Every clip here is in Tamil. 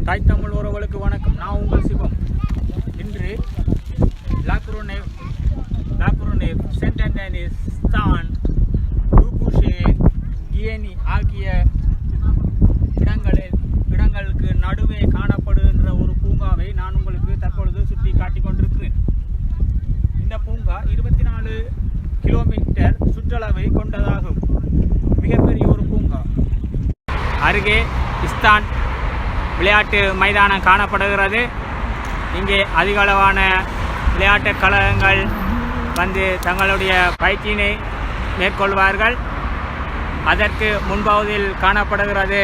தாய் தமிழ் உறவுகளுக்கு வணக்கம். நான் உங்கள் சிவம். இன்று லாக்ரோனேவ், சென்ட் ஆண்டனிஸ், ஸ்தான், டூபுஷே, கியனி ஆகிய இடங்களுக்கு நடுவே காணப்படுகின்ற ஒரு பூங்காவை நான் உங்களுக்கு தற்பொழுது சுற்றி காட்டிக் கொண்டிருக்கிறேன். இந்த பூங்கா 24 கிலோமீட்டர் சுற்றளவை கொண்டதாகும். மிகப்பெரிய ஒரு பூங்கா. அருகே ஸ்தான் விளையாட்டு மைதானம் காணப்படுகிறது. இங்கே அதிகளவான விளையாட்டு கழகங்கள் வந்து தங்களுடைய பயிற்சியினை மேற்கொள்வார்கள். அதற்கு முன்பகுதியில் காணப்படுகிறது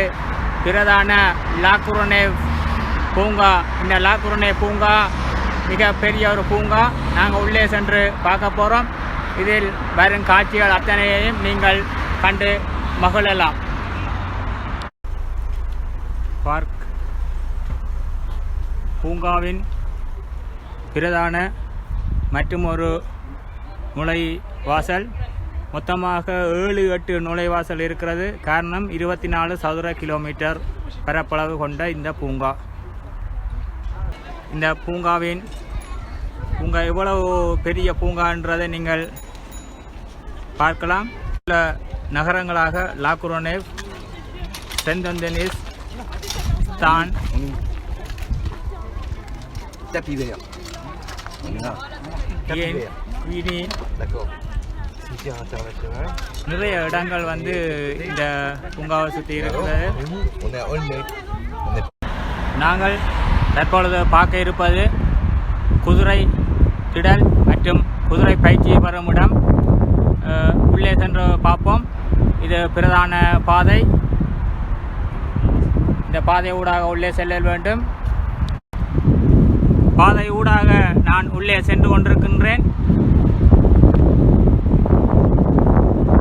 பிரதான லாக்ரோனேவ் பூங்கா. இந்த லாக்ரோனேவ் பூங்கா மிக பெரிய ஒரு பூங்கா. நாங்கள் உள்ளே சென்று பார்க்க போகிறோம். இதில் வரும் காட்சிகள் அத்தனையையும் நீங்கள் கண்டு மகிழலாம். பார்க் பூங்காவின் பிரதான மற்றும் ஒரு நுழைவாசல். மொத்தமாக 7-8 நுழைவாசல் இருக்கிறது. காரணம் 24 சதுர கிலோமீட்டர் பரப்பளவு கொண்ட இந்த பூங்கா. இந்த பூங்கா எவ்வளவு பெரிய பூங்கான்றதை நீங்கள் பார்க்கலாம். சில நகரங்களாக லாக்ரோனேவ், சென்ட் ஆண்டனிஸ், ஸ்தான், நிறைய இடங்கள் வந்து இந்த பூங்காவை சுற்றி இருக்கிறது. நாங்கள் தற்பொழுது பார்க்க இருப்பது குதிரை திடல் மற்றும் குதிரை பயிற்சி பெறும் இடம். உள்ளே சென்று பார்ப்போம். இது பிரதான பாதை. இந்த பாதை ஊடாக உள்ளே செல்ல வேண்டும். பாதை ஊடாக நான் உள்ளே சென்று கொண்டிருக்கின்றேன்.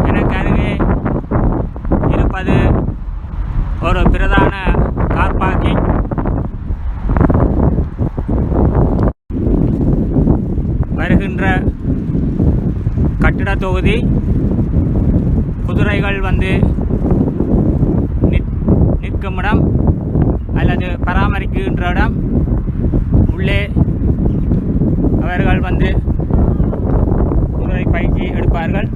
எனக்கு அருகே இருப்பது ஒரு பிரதான கார் பார்க்கிங். வருகின்ற கட்டிட தொகுதி. குதிரைகள் வந்து நிற்கும் இடம் அல்லது பராமரிக்கின்ற இடம். உள்ளே அவர்கள் வந்து குதிரை பயிற்சி எடுப்பார்கள்.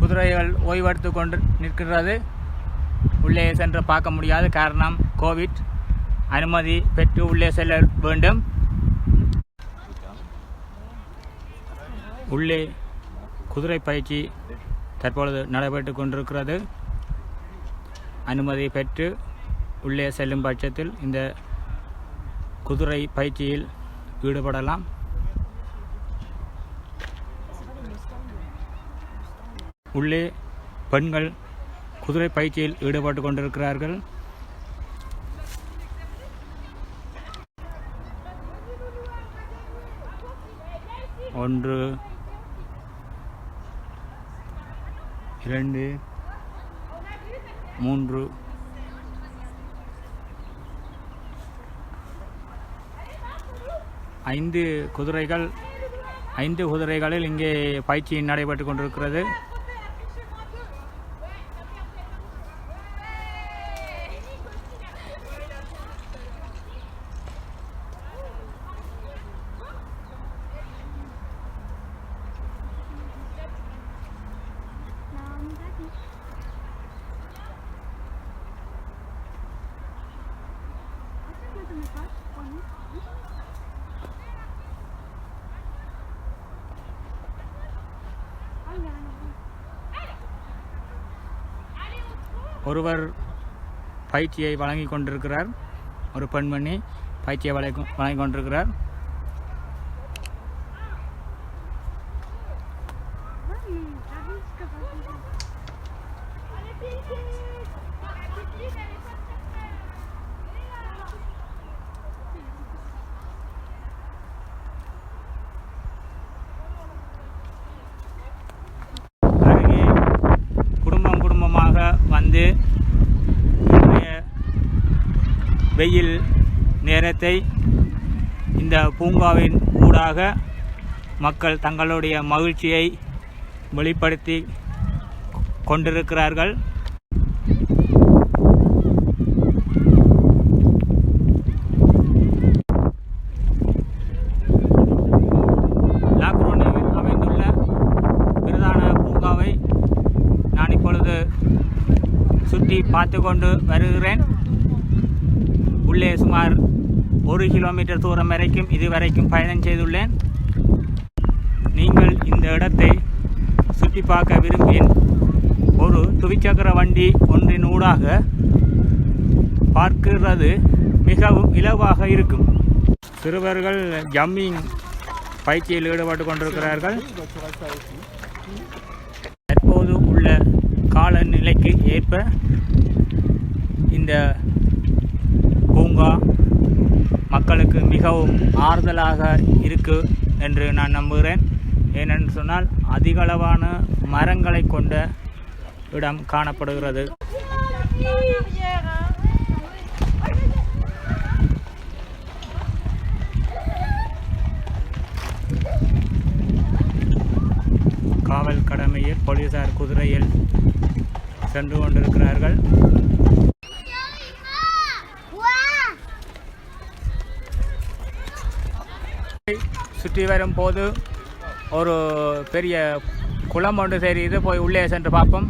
குதிரைகள் ஓய்வெடுத்து கொண்டு நிற்கிறது. உள்ளே சென்று பார்க்க முடியாது. காரணம் கோவிட். அனுமதி பெற்று உள்ளே செல்ல வேண்டும். உள்ளே குதிரை பயிற்சி தற்பொழுது நடைபெற்று கொண்டிருக்கிறது. அனுமதி பெற்று உள்ளே செல்லும் பட்சத்தில் இந்த குதிரை பயிற்சியில் ஈடுபடலாம். உள்ளே பெண்கள் குதிரை பயிற்சியில் ஈடுபட்டு கொண்டிருக்கிறார்கள். ஒன்று, 2, 3, 5 குதிரைகள். 5 குதிரைகளில் இங்கே பயிற்சி நடைபெற்று கொண்டிருக்கிறது. ஒருவர் பயிற்சியை வழங்கி கொண்டிருக்கிறார். ஒரு பெண்மணி பயிற்சியை வழங்கி கொண்டிருக்கிறார். அருகே குடும்பமாக வந்து வெயில் நேரத்தை இந்த பூங்காவின் ஊடாக மக்கள் தங்களுடைய மகிழ்ச்சியை வெளிப்படுத்தி கொண்டிருக்கிறார்கள். லாக்ரோனில் அமைந்துள்ள பிரதான பூங்காவை நான் இப்பொழுது சுற்றி பார்த்து கொண்டு வருகிறேன். உள்ளே சுமார் 1 கிலோமீட்டர் தூரம் வரைக்கும் இதுவரைக்கும் பயணம் செய்துள்ளேன். நீங்கள் இந்த இடத்தை சுற்றி பார்க்க விரும்பின் ஒரு துவிச்சக்கர வண்டி ஒன்றின் ஊடாக பார்க்கிறது மிகவும் இலவாக இருக்கும். சிறுவர்கள் ஜம்பிங் பயிற்சியில் ஈடுபட்டு கொண்டிருக்கிறார்கள். தற்போது உள்ள காலநிலைக்கு ஏற்ப இந்த பூங்கா மக்களுக்கு மிகவும் ஆறுதலாக இருக்கு என்று நான் நம்புகிறேன். ஏனென்று சொன்னால் அதிகளவான மரங்களை கொண்ட இடம் காணப்படுகிறது. காவல் கடமையில் போலீசார் குதிரையில் சென்று கொண்டிருக்கிறார்கள். சுற்றி வரும் போது ஒரு பெரிய குளம் ஒன்று தெரியுது. போய் உள்ளே சென்று பார்ப்போம்.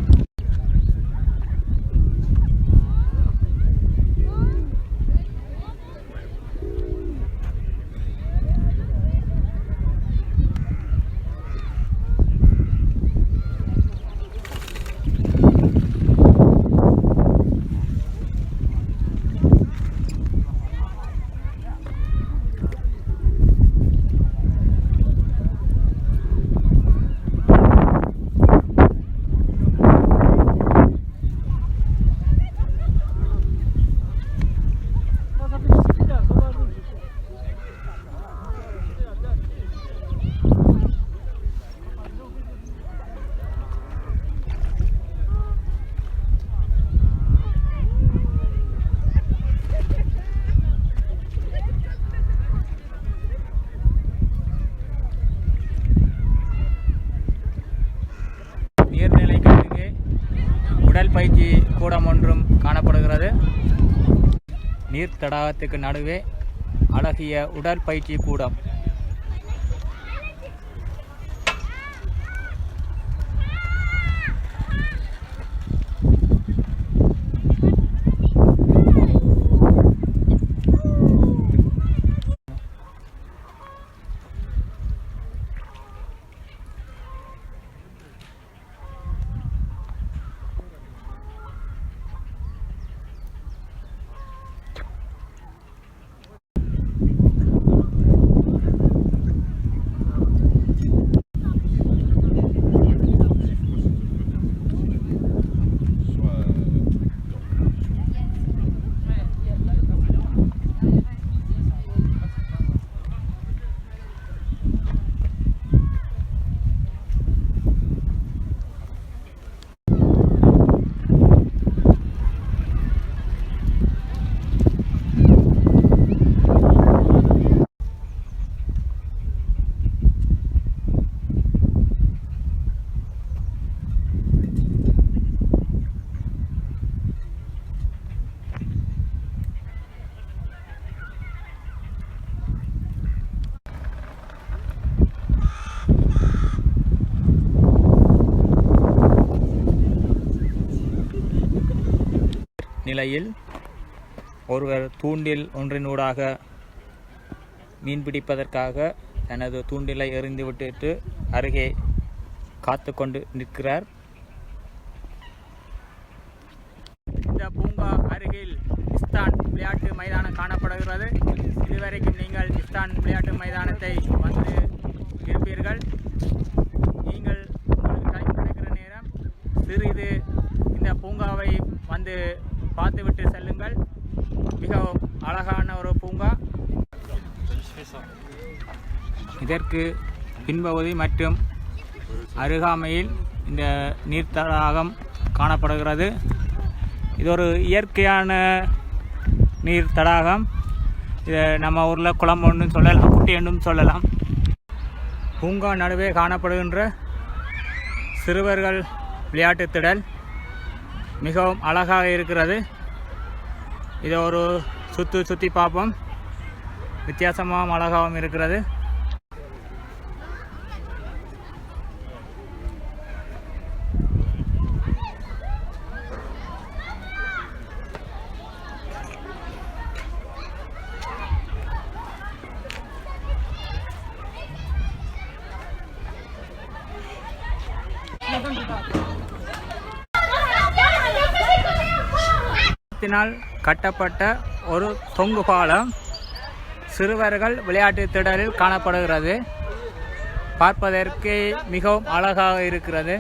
நீர்நிலைக்கு அருகே உடற்பயிற்சி கூடம் ஒன்றும் காணப்படுகிறது. நீர் தடாகத்துக்கு நடுவே அழகிய உடற்பயிற்சி கூடம். நிலையில் ஒருவர் தூண்டில் ஒன்றினூடாக மீன் பிடிப்பதற்காக தனது தூண்டிலை எறிந்துவிட்டு அருகே காத்து கொண்டு நிற்கிறார். இந்த பூங்கா அருகில் இஸ்தான் விளையாட்டு மைதானம் காணப்படுகிறது. இதுவரைக்கும் நீங்கள் இஸ்தான் விளையாட்டு மைதானத்தை வந்து இருப்பீர்கள். நீங்கள் உங்களுக்கு டைம் கிடைக்கிற நேரம் சிறிது இந்த பூங்காவை வந்து பார்த்துவிட்டு செல்லுங்கள். மிகவும் அழகான ஒரு பூங்கா. இதற்கு பின்பகுதி மற்றும் அருகாமையில் இந்த நீர் தடாகம் காணப்படுகிறது. இது ஒரு இயற்கையான நீர் தடாகம். இதை நம்ம ஊரில் குளம் ஒன்றும் சொல்லலாம், குட்டி என்றும் சொல்லலாம். பூங்கா நடுவே காணப்படுகின்ற சிறுவர்கள் விளையாட்டு திடல் மிகவும் அழகாக இருக்கிறது. இதை ஒரு சுற்றி பார்ப்போம். வித்தியாசமாகவும் அழகாகவும் இருக்கிறது. கட்டப்பட்ட ஒரு தொங்கு பாலம் சிறுவர்கள் விளையாட்டு திடலில் காணப்படுகிறது. பார்ப்பதற்கு மிகவும் அழகாக இருக்கிறது.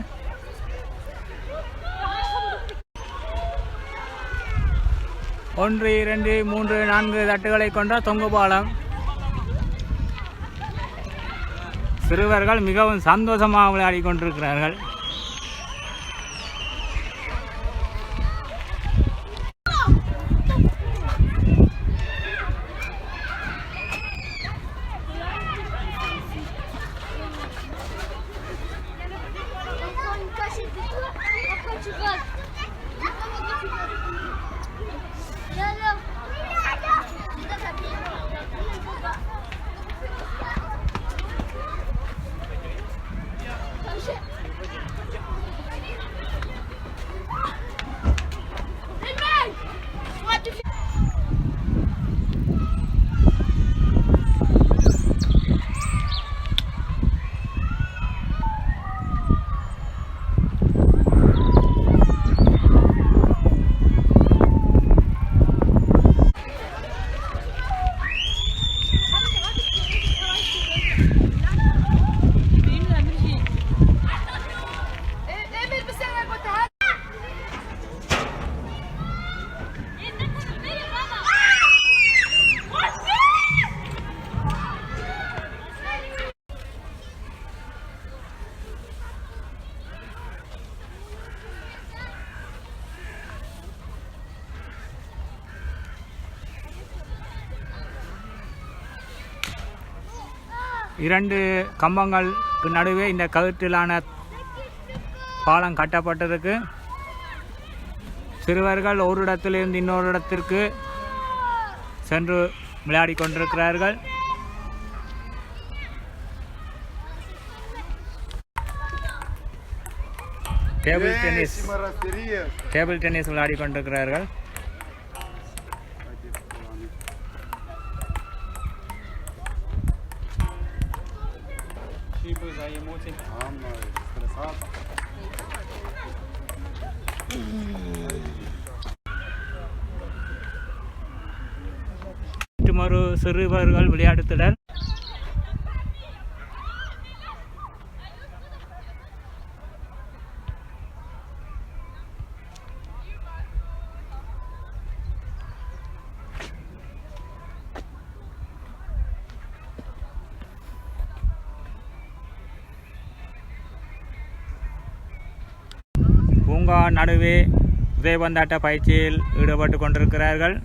ஒன்று, 2, 3, 4 தட்டுகளை கொண்ட தொங்கு பாலம். சிறுவர்கள் மிகவும் சந்தோஷமாக விளையாடி கொண்டிருக்கிறார்கள். இரண்டு கம்பங்களுக்கு நடுவே இந்த கயிற்றிலான பாலம் கட்டப்பட்டிருக்கு. சிறுவர்கள் ஒரு இடத்திலிருந்து இன்னொரு இடத்திற்கு சென்று விளையாடி கொண்டிருக்கிறார்கள். டேபிள் டென்னிஸ் விளையாடி கொண்டிருக்கிறார்கள். மற்றொரு சிறுவர்கள் விளையாட்டுடன் பூங்கா நடுவே உதைபந்தாட்ட பயிற்சியில் ஈடுபட்டு கொண்டிருக்கிறார்கள்.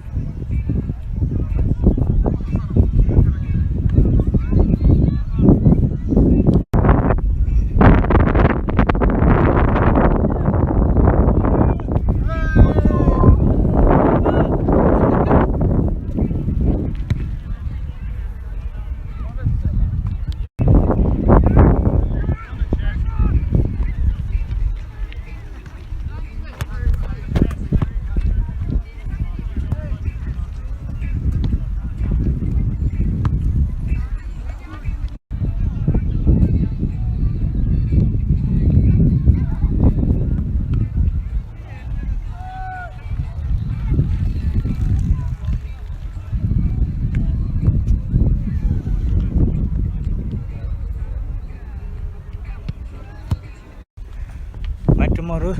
மற்றொரு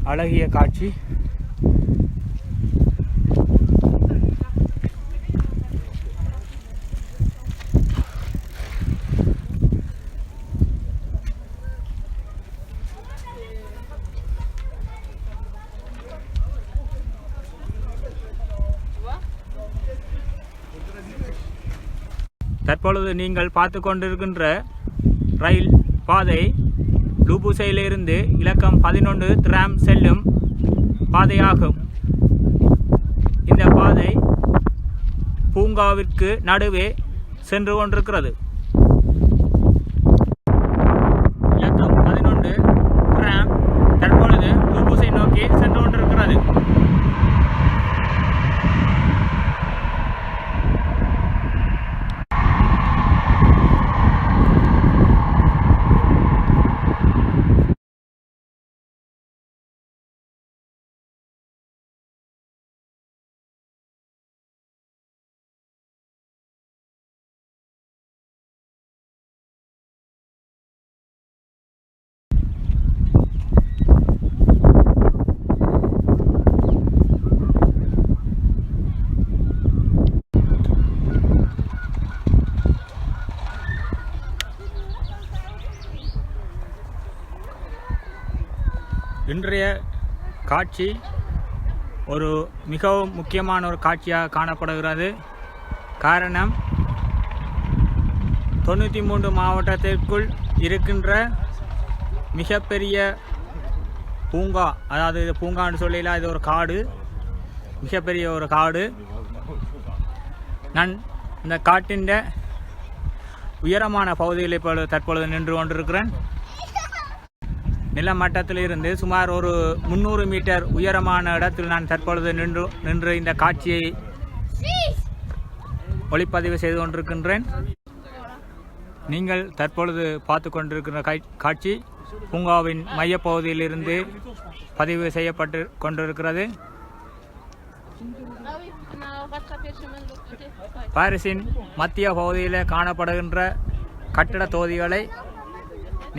அழகிய காட்சி. தற்பொழுது நீங்கள் பார்த்து கொண்டிருக்கின்ற ரயில் பாதை லூபூசையிலிருந்து இலக்கம் 11 டிராம் செல்லும் பாதையாகும். இந்த பாதை பூங்காவிற்கு நடுவே சென்று கொண்டிருக்கிறது. இலக்கம் 11 டிராம் தற்பொழுது லூபூசை நோக்கி சென்று கொண்டிருக்கிறது. இன்றைய காட்சி ஒரு மிகவும் முக்கியமான ஒரு காட்சியாக காணப்படுகிறது. காரணம் 93 மாவட்டத்திற்குள் இருக்கின்ற மிகப்பெரிய பூங்கா, அதாவது இது பூங்கான்னு சொல்லலாம், இது ஒரு காடு, மிகப்பெரிய ஒரு காடு. நான் இந்த காட்டின் உயரமான பகுதியில் தற்பொழுது நின்று கொண்டிருக்கிறேன். நிலமட்டத்திலிருந்து சுமார் ஒரு 300 மீட்டர் உயரமான இடத்தில் நான் தற்பொழுது நின்று இந்த காட்சியை ஒளிப்பதிவு செய்து கொண்டிருக்கின்றேன். நீங்கள் தற்பொழுது பார்த்து கொண்டிருக்கிற காட்சி பூங்காவின் மையப்பகுதியிலிருந்து பதிவு செய்யப்பட்டு கொண்டிருக்கிறது. பாரிஸின் மத்திய பகுதியில் காணப்படுகின்ற கட்டட தொகுதிகளை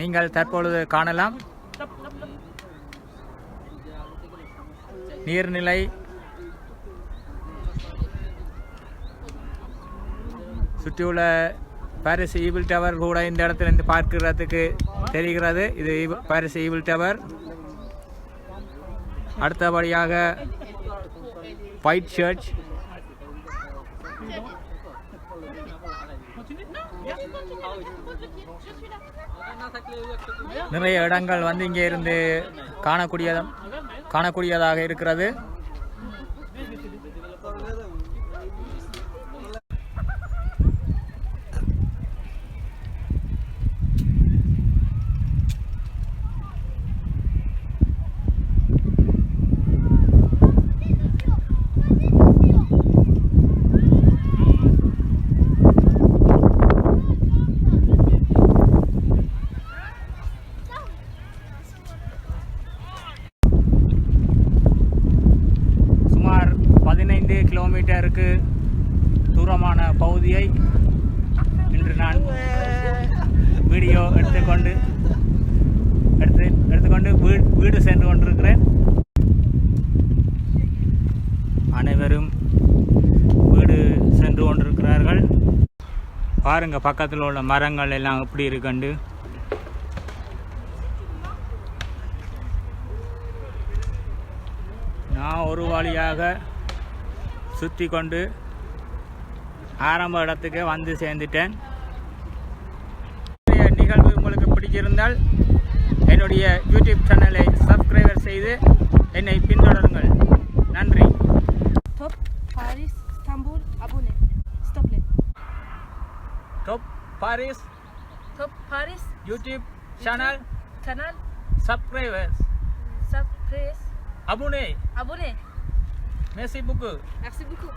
நீங்கள் தற்பொழுது காணலாம். நீர்நிலை, சுற்றியுள்ள பாரிஸ் ஈபிள் டவர் கூட இந்த இடத்துல இருந்து பார்க்கிறதுக்கு தெரிகிறது. இது பாரிஸ் ஈபிள் டவர். அடுத்தபடியாக ஒயிட் சர்ச், நிறைய இடங்கள் இங்கே இருந்து காணக்கூடியதாக இருக்கிறது. சுமார் 15 கிலோமீட்டருக்கு தூரமான பகுதியை இன்று நான் வீடியோ எடுத்துக்கொண்டு வீடு சென்று கொண்டிருக்கிறேன். அனைவரும் வீடு சென்று கொண்டிருக்கிறார்கள். பாருங்க, பக்கத்தில் உள்ள மரங்கள் எல்லாம் எப்படி இருக்குண்டு. நான் ஒரு வழியாக சுற்றி கொண்டு ஆரம்ப இடத்துக்கு வந்து சேர்ந்துட்டேன். நிகழ்வு உங்களுக்கு பிடிச்சிருந்தால் என்னுடைய யூடியூப் சேனலை சப்ஸ்கிரைபர் செய்து என்னை பின்தொடருங்கள். நன்றி. Top Paris Istanbul abonné. S'il te plaît. Top Paris YouTube channel Canal subscribers subscribe abonné. abonné. Merci beaucoup. Merci beaucoup.